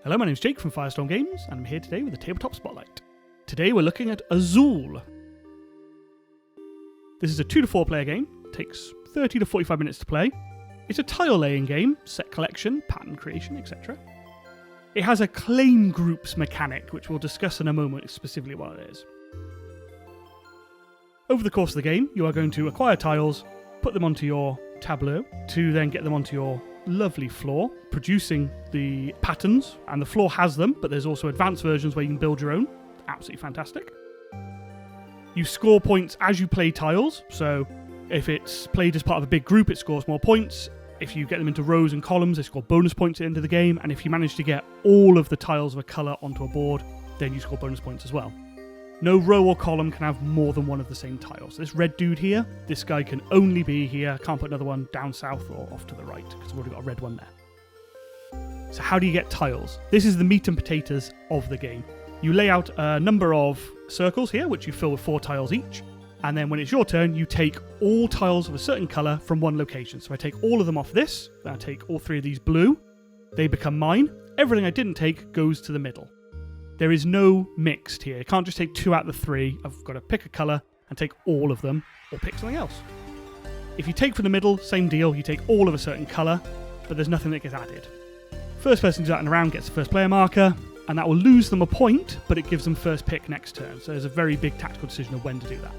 Hello, my name's Jake from Firestorm Games, and I'm here today with a Tabletop Spotlight. Today we're looking at Azul. This is a 2 to 4 player game, it takes 30 to 45 minutes to play. It's a tile laying game, set collection, pattern creation, etc. It has a claim groups mechanic, which we'll discuss in a moment specifically what it is. Over the course of the game, you are going to acquire tiles, put them onto your tableau, to then get them onto your lovely floor, producing the patterns, and the floor has them, but there's also advanced versions where you can build your own. Absolutely fantastic. You score points as you play tiles, so if it's played as part of a big group, it scores more points. If you get them into rows and columns, they score bonus points at the end of the game, and if you manage to get all of the tiles of a colour onto a board, then you score bonus points as well. No row or column can have more than one of the same tiles. So this red dude here, this guy can only be here. Can't put another one down south or off to the right because we've already got a red one there. So how do you get tiles? This is the meat and potatoes of the game. You lay out a number of circles here, which you fill with 4 tiles each. And then when it's your turn, you take all tiles of a certain colour from one location. So I take all of them off this. Then I take all 3 of these blue. They become mine. Everything I didn't take goes to the middle. There is no mixed here. You can't just take 2 out of the 3. I've got to pick a colour and take all of them, or pick something else. If you take from the middle, same deal. You take all of a certain colour, but there's nothing that gets added. First person to do that in a round gets the first player marker, and that will lose them a point, but it gives them first pick next turn. So there's a very big tactical decision of when to do that.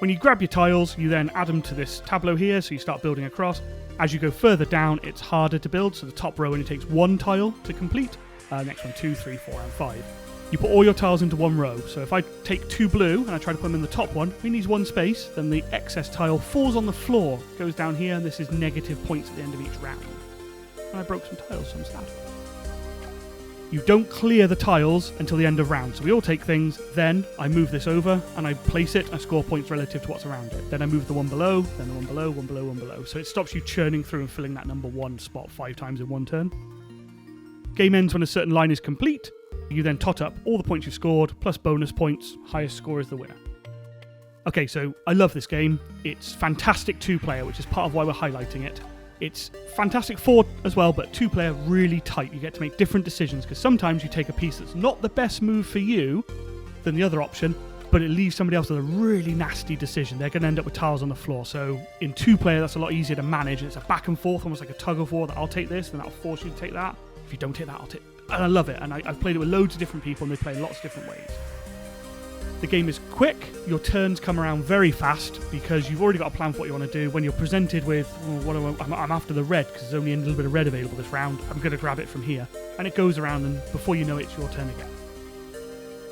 When you grab your tiles, you then add them to this tableau here, so you start building across. As you go further down, it's harder to build, so the top row only takes 1 tile to complete. Next one, 2, 3, 4, and 5. You put all your tiles into one row. So if I take 2 blue and I try to put them in the top one, it needs 1 space, then the excess tile falls on the floor, goes down here, and this is negative points at the end of each round. And I broke some tiles, so I'm sad. You don't clear the tiles until the end of round. So we all take things, then I move this over, and I place it, I score points relative to what's around it. Then I move the one below, then the one below, one below, one below. So it stops you churning through and filling that number 1 spot 5 times in one turn. Game ends when a certain line is complete. You then tot up all the points you've scored, plus bonus points. Highest score is the winner. Okay, so I love this game. It's fantastic 2-player, which is part of why we're highlighting it. It's fantastic 4 as well, but 2-player really tight. You get to make different decisions, because sometimes you take a piece that's not the best move for you than the other option, but it leaves somebody else with a really nasty decision. They're going to end up with tiles on the floor. So in 2-player, that's a lot easier to manage. It's a back and forth, almost like a tug of war, that I'll take this, then that'll force you to take that. If you don't take that, I'll take... And I love it, and I've played it with loads of different people, and they play in lots of different ways. The game is quick. Your turns come around very fast, because you've already got a plan for what you want to do. When you're presented with, I'm after the red, because there's only a little bit of red available this round, I'm going to grab it from here. And it goes around, and before you know it, it's your turn again.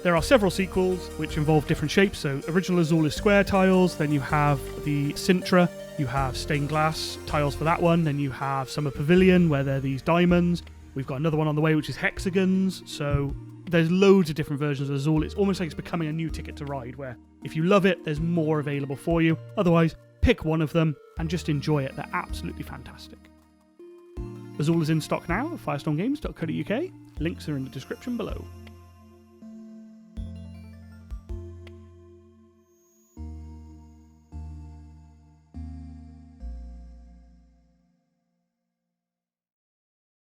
There are several sequels, which involve different shapes. So original Azul is square tiles, then you have the Sintra, you have stained glass tiles for that one, then you have Summer Pavilion, where they're these diamonds. We've got another one on the way, which is hexagons. So there's loads of different versions of Azul. It's almost like it's becoming a new ticket to ride, where if you love it, there's more available for you. Otherwise, pick one of them and just enjoy it. They're absolutely fantastic. Azul is in stock now at firestormgames.co.uk. Links are in the description below.